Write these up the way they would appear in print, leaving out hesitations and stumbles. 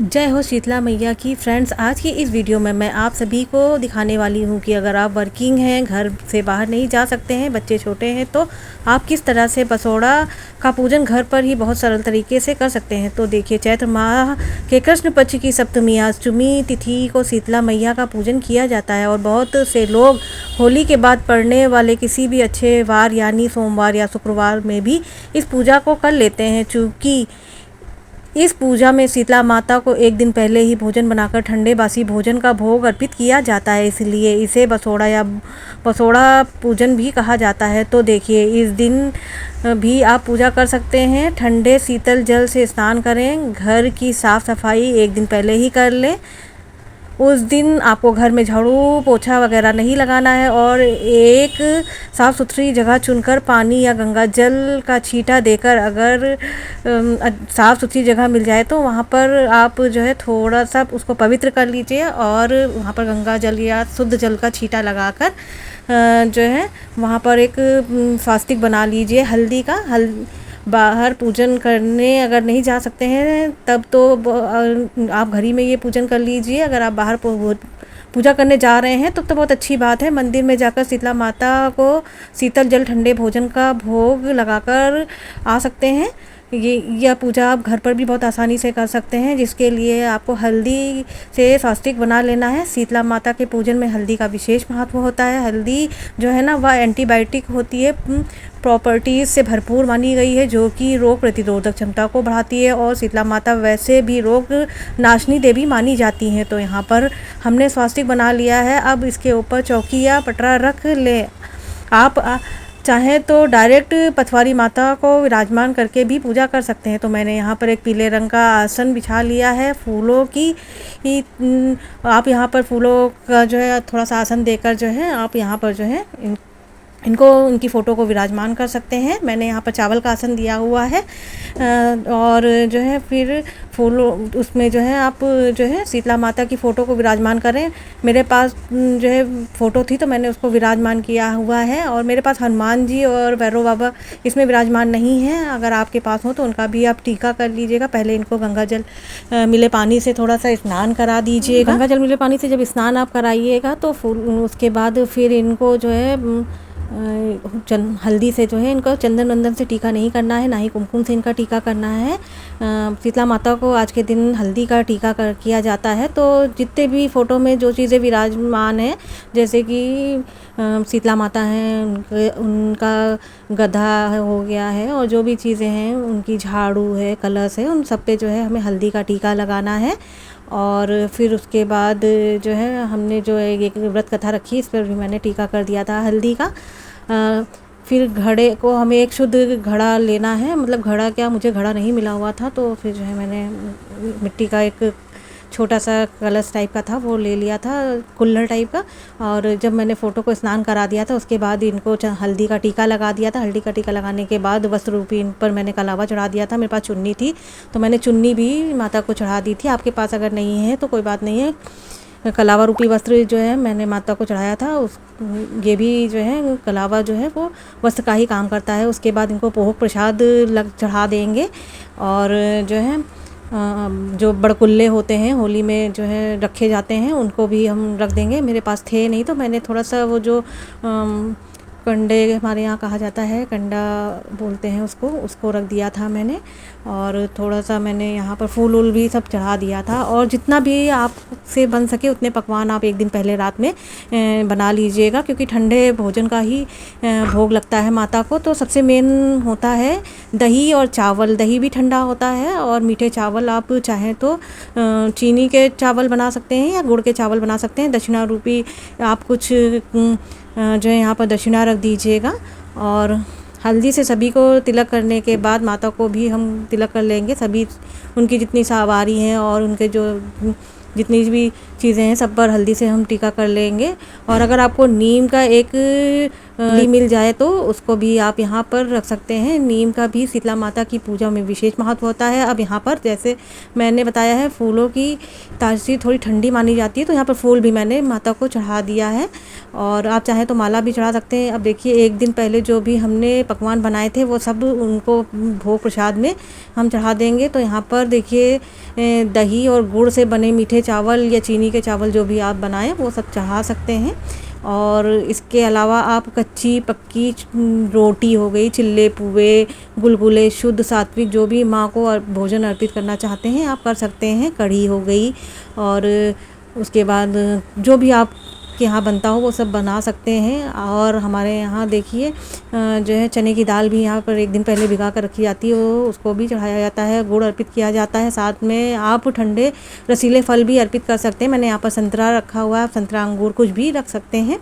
जय हो शीतला मैया की। फ्रेंड्स, आज की इस वीडियो में मैं आप सभी को दिखाने वाली हूँ कि अगर आप वर्किंग हैं, घर से बाहर नहीं जा सकते हैं, बच्चे छोटे हैं, तो आप किस तरह से बसोड़ा का पूजन घर पर ही बहुत सरल तरीके से कर सकते हैं। तो देखिए, चैत्र माह के कृष्ण पक्ष की सप्तमी अष्टमी तिथि को शीतला मैया का पूजन किया जाता है और बहुत से लोग होली के बाद पड़ने वाले किसी भी अच्छे वार यानी सोमवार या शुक्रवार में भी इस पूजा को कर लेते हैं। चूँकि इस पूजा में शीतला माता को एक दिन पहले ही भोजन बनाकर ठंडे बासी भोजन का भोग अर्पित किया जाता है, इसलिए इसे बसोड़ा या बसोड़ा पूजन भी कहा जाता है। तो देखिए, इस दिन भी आप पूजा कर सकते हैं। ठंडे शीतल जल से स्नान करें, घर की साफ़ सफाई एक दिन पहले ही कर लें। उस दिन आपको घर में झाड़ू पोछा वगैरह नहीं लगाना है और एक साफ़ सुथरी जगह चुनकर पानी या गंगा जल का छींटा देकर, अगर साफ़ सुथरी जगह मिल जाए तो वहाँ पर आप जो है थोड़ा सा उसको पवित्र कर लीजिए और वहाँ पर गंगा जल या शुद्ध जल का छींटा लगाकर जो है वहाँ पर एक स्वास्तिक बना लीजिए हल्दी का। बाहर पूजन करने अगर नहीं जा सकते हैं तब तो आप घर ही में ये पूजन कर लीजिए। अगर आप बाहर पूजा करने जा रहे हैं तब तो बहुत अच्छी बात है, मंदिर में जाकर शीतला माता को शीतल जल ठंडे भोजन का भोग लगाकर आ सकते हैं। यह पूजा आप घर पर भी बहुत आसानी से कर सकते हैं, जिसके लिए आपको हल्दी से स्वास्तिक बना लेना है। शीतला माता के पूजन में हल्दी का विशेष महत्व होता है। हल्दी जो है ना, वह एंटीबायोटिक होती है, प्रॉपर्टीज़ से भरपूर मानी गई है, जो कि रोग प्रतिरोधक क्षमता को बढ़ाती है और शीतला माता वैसे भी रोग नाशनी देवी मानी जाती हैं। तो यहाँ पर हमने स्वास्तिक बना लिया है। अब इसके ऊपर चौकी या पटरा रख लें। आप चाहें तो डायरेक्ट पथवारी माता को विराजमान करके भी पूजा कर सकते हैं। तो मैंने यहाँ पर एक पीले रंग का आसन बिछा लिया है फूलों की। आप यहाँ पर फूलों का जो है थोड़ा सा आसन देकर जो है आप यहाँ पर जो है इनको उनकी फ़ोटो को विराजमान कर सकते हैं। मैंने यहाँ पर चावल का आसन दिया हुआ है और जो है फिर फूलों उसमें जो है आप जो है शीतला माता की फ़ोटो को विराजमान करें। मेरे पास जो है फ़ोटो थी तो मैंने उसको विराजमान किया हुआ है और मेरे पास हनुमान जी और भैरव बाबा इसमें विराजमान नहीं हैं। अगर आपके पास हो तो उनका भी आप टीका कर लीजिएगा। पहले इनको गंगा जल मिले पानी से थोड़ा सा स्नान करा दीजिएगा। गंगा जल मिले पानी से जब स्नान आप कराइएगा तो उसके बाद फिर इनको जो है हल्दी से जो है इनको चंदन वंदन से टीका नहीं करना है, ना ही कुमकुम से इनका टीका करना है। शीतला माता को आज के दिन हल्दी का टीका किया जाता है। तो जितने भी फ़ोटो में जो चीज़ें विराजमान हैं, जैसे कि शीतला माता हैं, उनका गधा हो गया है और जो भी चीज़ें हैं, उनकी झाड़ू है, कलश है, उन सब पे जो है हमें हल्दी का टीका लगाना है। और फिर उसके बाद जो है हमने जो है एक व्रत कथा रखी, इस पर भी मैंने टीका कर दिया था हल्दी का। फिर घड़े को हमें एक शुद्ध घड़ा लेना है, मतलब घड़ा क्या, मुझे घड़ा नहीं मिला हुआ था तो फिर जो है मैंने मिट्टी का एक छोटा सा कलश टाइप का था वो ले लिया था, कुल्हड़ टाइप का। और जब मैंने फ़ोटो को स्नान करा दिया था उसके बाद इनको हल्दी का टीका लगा दिया था। हल्दी का टीका लगाने के बाद वस्त्र रूपी इन पर मैंने कलावा चढ़ा दिया था। मेरे पास चुन्नी थी तो मैंने चुन्नी भी माता को चढ़ा दी थी। आपके पास अगर नहीं है तो कोई बात नहीं है, कलावा रूपी वस्त्र जो है मैंने माता को चढ़ाया था। ये भी जो है कलावा जो है वो वस्त्र का ही काम करता है। उसके बाद इनको भोग प्रसाद चढ़ा देंगे और जो है जो बड़कुल्ले होते हैं होली में जो है रखे जाते हैं उनको भी हम रख देंगे। मेरे पास थे नहीं तो मैंने थोड़ा सा वो जो कंडे हमारे यहाँ कहा जाता है, कंडा बोलते हैं उसको रख दिया था मैंने। और थोड़ा सा मैंने यहाँ पर फूल वूल भी सब चढ़ा दिया था। और जितना भी आपसे बन सके उतने पकवान आप एक दिन पहले रात में बना लीजिएगा, क्योंकि ठंडे भोजन का ही भोग लगता है माता को। तो सबसे मेन होता है दही और चावल। दही भी ठंडा होता है और मीठे चावल आप चाहें तो चीनी के चावल बना सकते हैं या गुड़ के चावल बना सकते हैं। दक्षिणा रूपी आप कुछ जो है यहाँ पर दक्षिणा रख दीजिएगा। और हल्दी से सभी को तिलक करने के बाद माता को भी हम तिलक कर लेंगे। सभी उनकी जितनी सवारी हैं और उनके जो जितनी भी चीज़ें हैं सब पर हल्दी से हम टीका कर लेंगे। और अगर आपको नीम का एक ली मिल जाए तो उसको भी आप यहाँ पर रख सकते हैं। नीम का भी शीतला माता की पूजा में विशेष महत्व होता है। अब यहाँ पर जैसे मैंने बताया है, फूलों की तासीर थोड़ी ठंडी मानी जाती है, तो यहाँ पर फूल भी मैंने माता को चढ़ा दिया है। और आप चाहें तो माला भी चढ़ा सकते हैं। अब देखिए, एक दिन पहले जो भी हमने पकवान बनाए थे वो सब उनको भोग प्रसाद में हम चढ़ा देंगे। तो यहाँ पर देखिए, दही और गुड़ से बने मीठे चावल या चीनी के चावल जो भी आप बनाएं वो सब चढ़ा सकते हैं। और इसके अलावा आप कच्ची पक्की रोटी हो गई, चिल्ले पुए, गुलगुले, शुद्ध सात्विक जो भी माँ को भोजन अर्पित करना चाहते हैं आप कर सकते हैं। कढ़ी हो गई, और उसके बाद जो भी आप के यहाँ बनता हो वो सब बना सकते हैं। और हमारे यहाँ देखिए जो है चने की दाल भी यहाँ पर एक दिन पहले भिगा कर रखी जाती है, उसको भी चढ़ाया जाता है, गुड़ अर्पित किया जाता है। साथ में आप ठंडे रसीले फल भी अर्पित कर सकते हैं। मैंने यहाँ पर संतरा रखा हुआ है, आप संतरा अंगूर कुछ भी रख सकते हैं।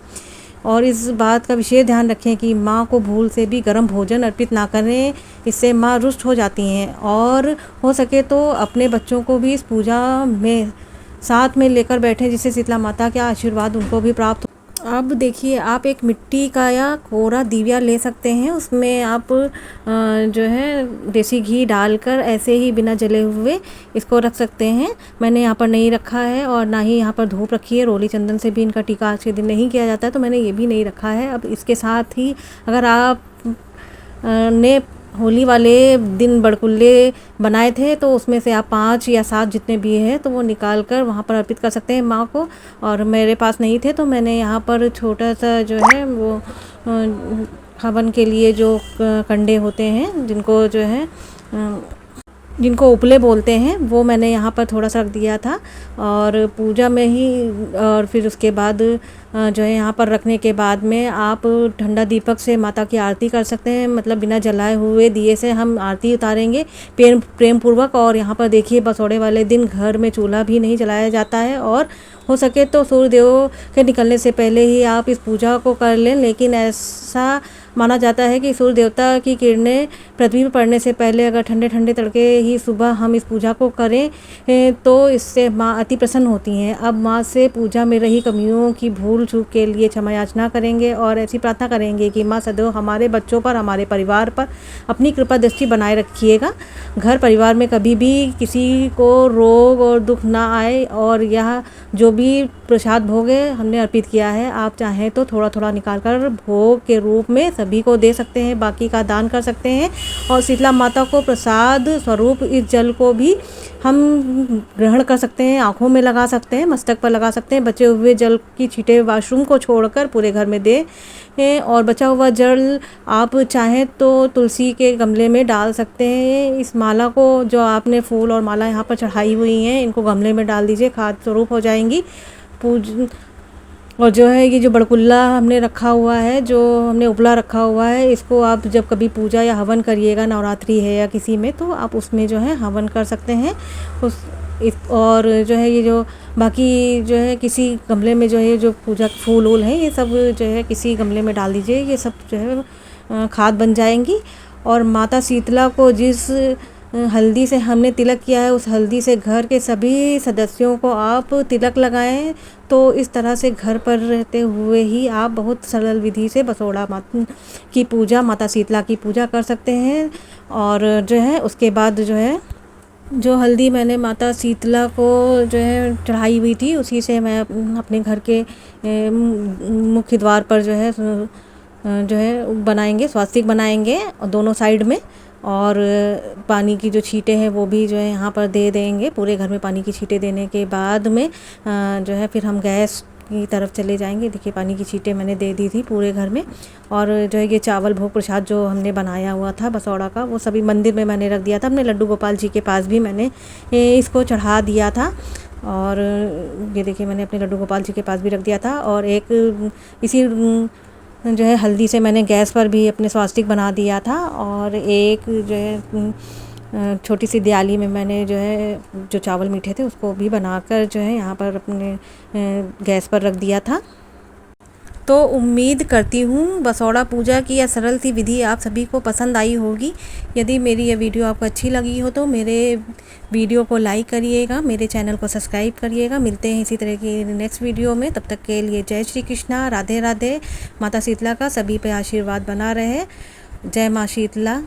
और इस बात का विशेष ध्यान रखें कि माँ को भूल से भी गर्म भोजन अर्पित ना करें, इससे माँ रुष्ट हो जाती हैं। और हो सके तो अपने बच्चों को भी इस पूजा में साथ में लेकर बैठें, जिससे शीतला माता का आशीर्वाद उनको भी प्राप्त हो। अब देखिए, आप एक मिट्टी का या कोरा दिव्या ले सकते हैं, उसमें आप जो है देसी घी डालकर ऐसे ही बिना जले हुए इसको रख सकते हैं। मैंने यहाँ पर नहीं रखा है, और ना ही यहाँ पर धूप रखी है। रोली चंदन से भी इनका टीका आज के दिन नहीं किया जाता है, तो मैंने ये भी नहीं रखा है। अब इसके साथ ही अगर आप ने होली वाले दिन बड़कुल्ले बनाए थे तो उसमें से आप 5 या 7 जितने भी हैं तो वो निकाल कर वहाँ पर अर्पित कर सकते हैं माँ को। और मेरे पास नहीं थे तो मैंने यहाँ पर छोटा सा जो है वो हवन के लिए जो कंडे होते हैं, जिनको उपले बोलते हैं, वो मैंने यहाँ पर थोड़ा सा रख दिया था। और पूजा में ही, और फिर उसके बाद जो है यहाँ पर रखने के बाद में आप ठंडा दीपक से माता की आरती कर सकते हैं। मतलब बिना जलाए हुए दिए से हम आरती उतारेंगे प्रेम पूर्वक। और यहाँ पर देखिए, बसोड़े वाले दिन घर में चूल्हा भी नहीं जलाया जाता है, और हो सके तो सूर्यदेव के निकलने से पहले ही आप इस पूजा को कर लें। लेकिन ऐसा माना जाता है कि सूर्य देवता की किरणें पृथ्वी पर पड़ने से पहले अगर ठंडे ठंडे तड़के ही सुबह हम इस पूजा को करें तो इससे माँ अति प्रसन्न होती हैं। अब माँ से पूजा में रही कमियों की भूल चूक के लिए क्षमा याचना करेंगे, और ऐसी प्रार्थना करेंगे कि माँ सदैव हमारे बच्चों पर, हमारे परिवार पर अपनी कृपा दृष्टि बनाए रखिएगा। घर परिवार में कभी भी किसी को रोग और दुख ना आए। और यह जो भी प्रसाद भोग हमने अर्पित किया है, आप चाहें तो थोड़ा थोड़ा निकाल कर भोग के रूप में सभी को दे सकते हैं, बाकी का दान कर सकते हैं। और शीतला माता को प्रसाद स्वरूप इस जल को भी हम ग्रहण कर सकते हैं, आँखों में लगा सकते हैं, मस्तक पर लगा सकते हैं। बचे हुए जल की छींटे वॉशरूम को छोड़कर पूरे घर में दे। और बचा हुआ जल आप चाहें तो तुलसी के गमले में डाल सकते हैं। इस माला को, जो आपने फूल और माला यहाँ पर चढ़ाई हुई हैं, इनको गमले में डाल दीजिए, खाद स्वरूप हो जाएंगी। और जो है ये जो बड़कुल्ला हमने रखा हुआ है, जो हमने उपला रखा हुआ है, इसको आप जब कभी पूजा या हवन करिएगा, नवरात्रि है या किसी में, तो आप उसमें जो है हवन कर सकते हैं। और जो है ये जो बाकी जो है किसी गमले में जो है जो पूजा फूल वूल हैं, ये सब जो है किसी गमले में डाल दीजिए, ये सब जो है खाद बन जाएंगी। और माता शीतला को जिस हल्दी से हमने तिलक किया है, उस हल्दी से घर के सभी सदस्यों को आप तिलक लगाएं। तो इस तरह से घर पर रहते हुए ही आप बहुत सरल विधि से बसोड़ा माता की पूजा, माता शीतला की पूजा कर सकते हैं। और जो है उसके बाद जो है जो हल्दी मैंने माता शीतला को जो है चढ़ाई हुई थी, उसी से मैं अपने घर के मुख्य द्वार पर जो है बनाएंगे, स्वास्तिक बनाएंगे दोनों साइड में। और पानी की जो छींटे हैं वो भी जो है यहाँ पर दे देंगे। पूरे घर में पानी की छींटे देने के बाद में जो है फिर हम गैस की तरफ चले जाएंगे। देखिए, पानी की छींटे मैंने दे दी थी पूरे घर में। और जो है ये चावल भोग प्रसाद जो हमने बनाया हुआ था बसौड़ा का, वो सभी मंदिर में मैंने रख दिया था। अपने लड्डू गोपाल जी के पास भी मैंने इसको चढ़ा दिया था। और ये देखिए, मैंने अपने लड्डू गोपाल जी के पास भी रख दिया था। और एक इसी जो है हल्दी से मैंने गैस पर भी अपने स्वास्तिक बना दिया था। और एक जो है छोटी सी दियाली में मैंने जो है जो चावल मीठे थे उसको भी बनाकर जो है यहाँ पर अपने गैस पर रख दिया था। तो उम्मीद करती हूँ बसौड़ा पूजा की यह सरल सी विधि आप सभी को पसंद आई होगी। यदि मेरी यह वीडियो आपको अच्छी लगी हो तो मेरे वीडियो को लाइक करिएगा, मेरे चैनल को सब्सक्राइब करिएगा। मिलते हैं इसी तरह की नेक्स्ट वीडियो में, तब तक के लिए जय श्री कृष्णा, राधे राधे। माता शीतला का सभी पे आशीर्वाद बना रहे। जय माँ शीतला।